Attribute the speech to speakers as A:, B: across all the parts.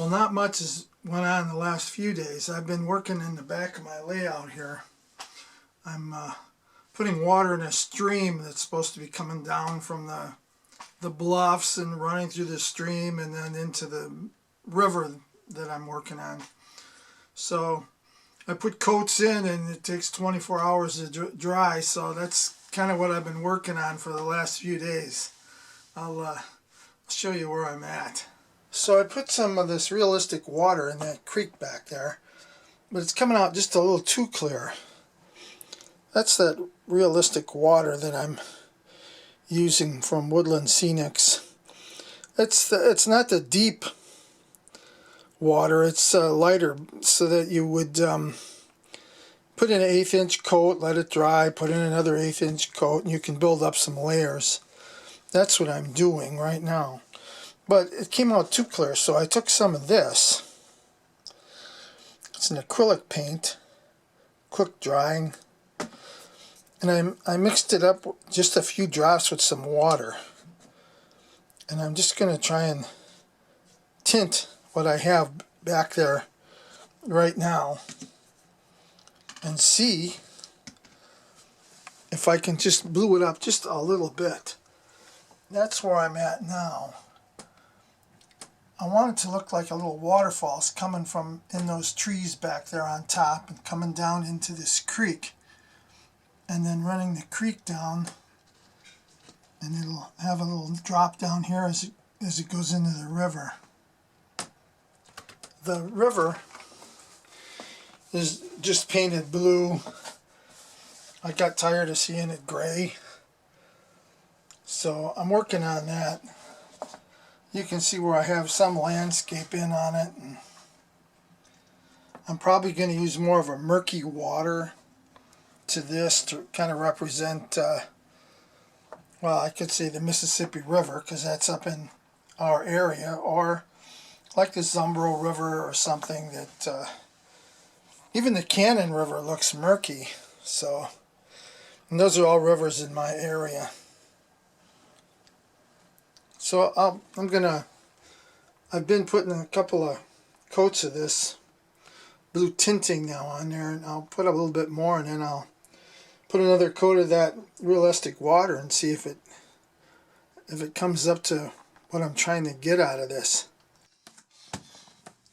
A: Well, not much has went on the last few days. I've been working in the back of my layout here. I'm putting water in a stream that's supposed to be coming down from the bluffs and running through the stream and then into the river that I'm working on. So I put coats in and it takes 24 hours to dry, so that's kind of what I've been working on for the last few days. I'll show you where I'm at. So I put some of this realistic water in that creek back there, but it's coming out just a little too clear. That's that realistic water that I'm using from Woodland Scenics. It's not the deep water, it's lighter, so that you would put in an 1/8 inch coat, let it dry, put in another 1/8 inch coat, and you can build up some layers. That's what I'm doing right now. But it came out too clear, so I took some of this. It's an acrylic paint, quick drying, and I mixed it up just a few drops with some water. And I'm just going to try and tint what I have back there right now and see if I can just blue it up just a little bit. That's where I'm at now. I want it to look like a little waterfalls coming from in those trees back there on top and coming down into this creek, and then running the creek down, and it'll have a little drop down here as it goes into the river. The river is just painted blue. I got tired of seeing it gray, so I'm working on that. You can see where I have some landscape in on it, and I'm probably going to use more of a murky water to this to kind of represent, well, I could say the Mississippi River, because that's up in our area, or like the Zumbro River or something that, even the Cannon River looks murky. So, and those are all rivers in my area. So I've been putting a couple of coats of this blue tinting now on there, and I'll put a little bit more, and then I'll put another coat of that realistic water and see if it comes up to what I'm trying to get out of this.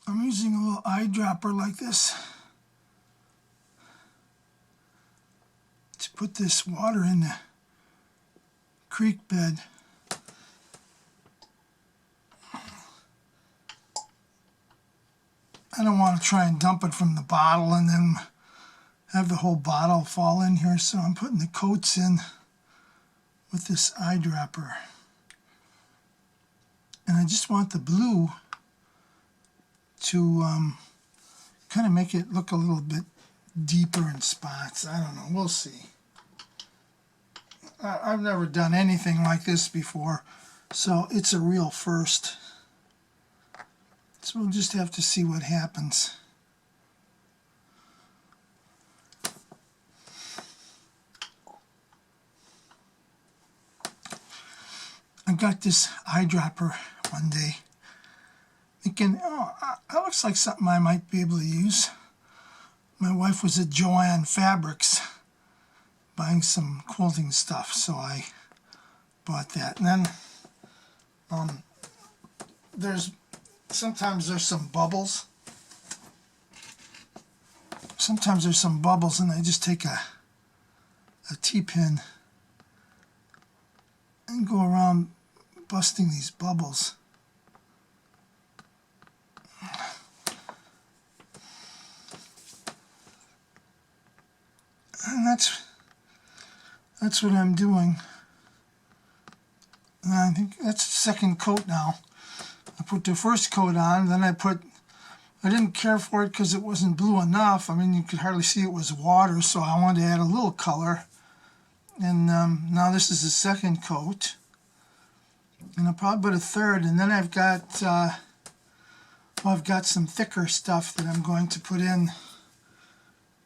A: I'm using a little eyedropper like this to put this water in the creek bed. I don't want to try and dump it from the bottle and then have the whole bottle fall in here, so I'm putting the coats in with this eyedropper. And I just want the blue to kind of make it look a little bit deeper in spots. I don't know, we'll see. I've never done anything like this before, so it's a real first. So we'll just have to see what happens. I got this eyedropper one day, thinking, oh, that looks like something I might be able to use. My wife was at Joann Fabrics buying some quilting stuff, so I bought that. And then sometimes there's some bubbles. Sometimes there's some bubbles, and I just take a T-pin and go around busting these bubbles. And that's what I'm doing. And I think that's the second coat now. I put the first coat on, then I didn't care for it because it wasn't blue enough. I mean, you could hardly see it was water, so I wanted to add a little color. And now this is the second coat. And I'll probably put a third, and then I've got some thicker stuff that I'm going to put in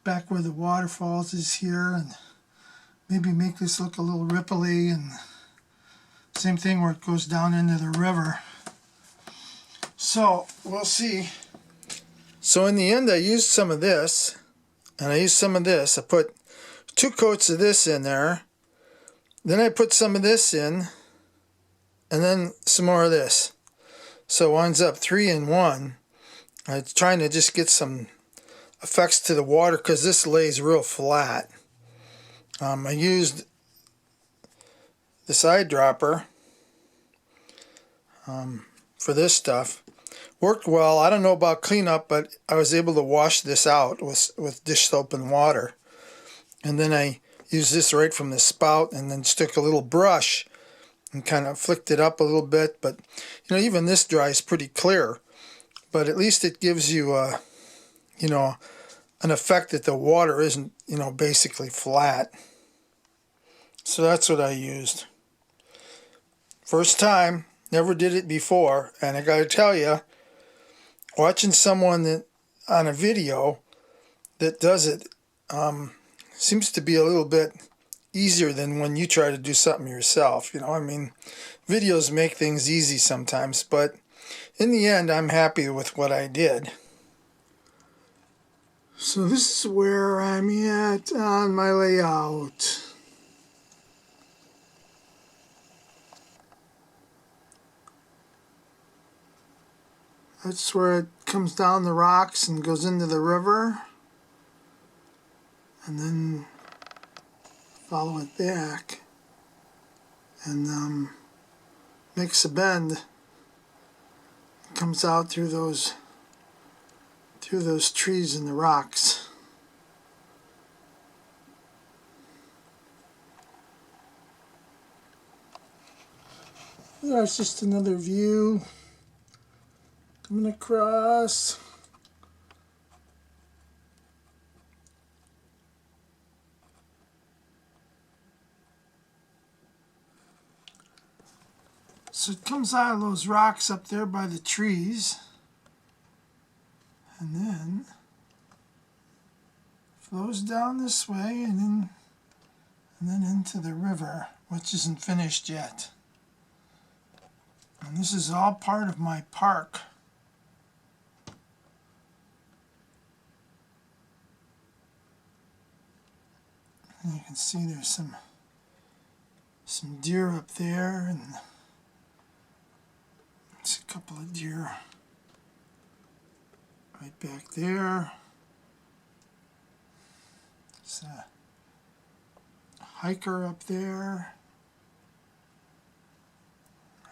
A: back where the waterfalls is here, and maybe make this look a little ripply, and same thing where it goes down into the river. So we'll see. So in the end I used some of this, and I used some of this. I put 2 coats of this in there, then I put some of this in, and then some more of this. So it winds up 3 in 1. I'm trying to just get some effects to the water because this lays real flat. I used this eyedropper for this stuff. Worked well. I don't know about cleanup, but I was able to wash this out with dish soap and water. And then I used this right from the spout and then took a little brush and kind of flicked it up a little bit. But, you know, even this dries pretty clear. But at least it gives you, you know, an effect that the water isn't, you know, basically flat. So that's what I used. First time, never did it before, and I gotta tell you, watching someone that on a video that does it seems to be a little bit easier than when you try to do something yourself. You know, I mean, videos make things easy sometimes, but in the end, I'm happy with what I did. So this is where I'm at on my layout. That's where it comes down the rocks and goes into the river, and then follow it back and makes a bend. It comes out through those trees and the rocks. That's just another view coming across. So it comes out of those rocks up there by the trees, and then flows down this way and then into the river, which isn't finished yet. And this is all part of my park. And you can see there's some deer up there, and there's a couple of deer right back there. There's a hiker up there.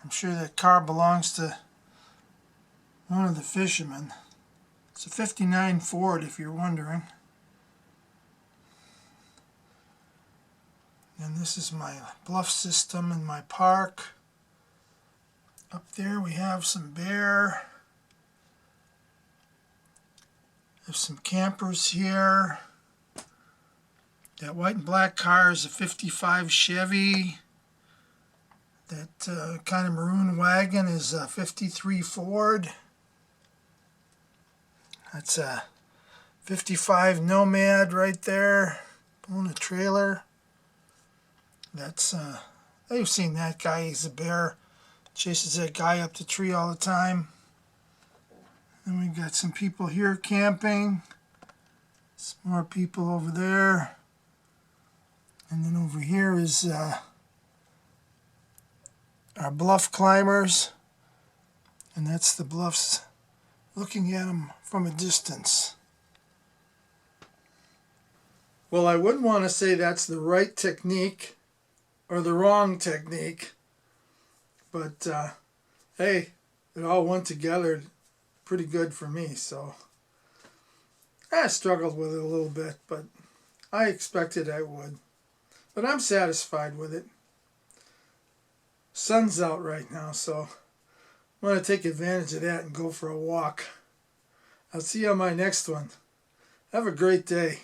A: I'm sure that car belongs to one of the fishermen. It's a '59 Ford, if you're wondering. And this is my bluff system in my park. Up there we have some bear. There's some campers here. That white and black car is a '55 Chevy. That kind of maroon wagon is a '53 Ford. That's a '55 Nomad right there, pulling a trailer. That's, you've seen that guy, he's a bear. Chases that guy up the tree all the time. And we've got some people here camping. Some more people over there. And then over here is our bluff climbers. And that's the bluffs, looking at them from a distance. Well, I wouldn't want to say that's the right technique or the wrong technique, but hey, it all went together pretty good for me. So I struggled with it a little bit, but I expected I would. But I'm satisfied with it. Sun's out right now, so I'm going to take advantage of that and go for a walk. I'll see you on my next one. Have a great day.